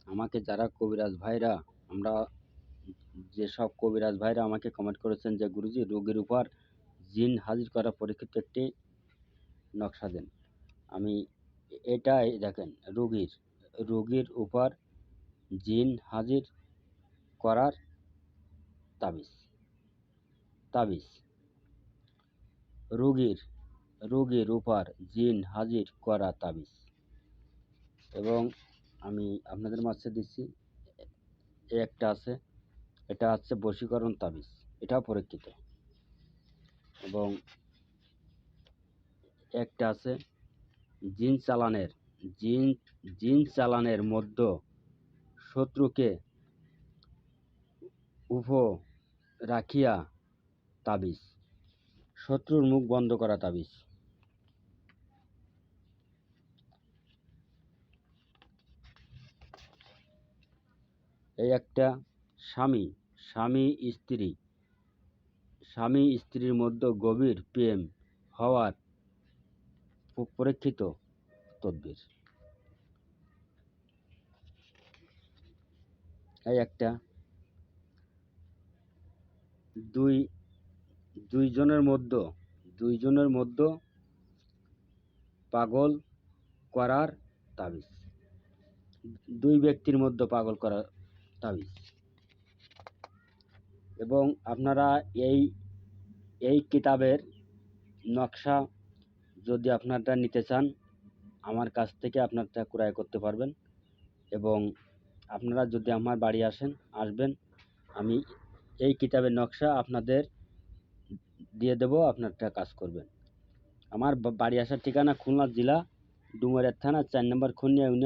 আমাকে যারা কবিরাজ ভাইরা আমরা যেসব কবিরাজ ভাইরা আমাকে কমেন্ট করেছেন যে গুরুজি রোগীর উপর জিন হাজির করা পরীক্ষিত একটি নকশা দেন। আমি এটাই দেখেন রোগীর উপর জিন হাজির করার তাবিজ রোগীর উপর জিন হাজির করা তাবিজ এবং আমি আপনাদের মাঝে দিচ্ছি। একটা আছে, এটা হচ্ছে বশীকরণ তাবিজ, এটাও পরীক্ষিত। এবং একটা আছে জিন চালানের মধ্যে শত্রুকে উপো রাখিয়া তাবিজ, শত্রুর মুখ বন্ধ করা তাবিজ। এই একটা স্বামী স্ত্রীর মধ্যে গভীর প্রেম হওয়ার পরীক্ষিত তদবির। এই একটা দুইজনের মধ্যে পাগল করার তাবিজ, দুই ব্যক্তির মধ্যে পাগল করার তাবিজ। এবং আপনারা এই কিতাবের নকশা যদি আপনারা নিতে চান আমার কাছ থেকে আপনারা ক্রয় করতে পারবেন। এবং আপনারা যদি আমার বাড়ি আসবেন আমি এই কিতাবের নকশা আপনাদের দিয়ে দেব, আপনারা কাজ করবেন। আমার বাড়ি আসার ঠিকানা খুলনা জেলা ডুমুরিয়া থানা 4 নম্বর খুনিয়া ইউনিয়ন।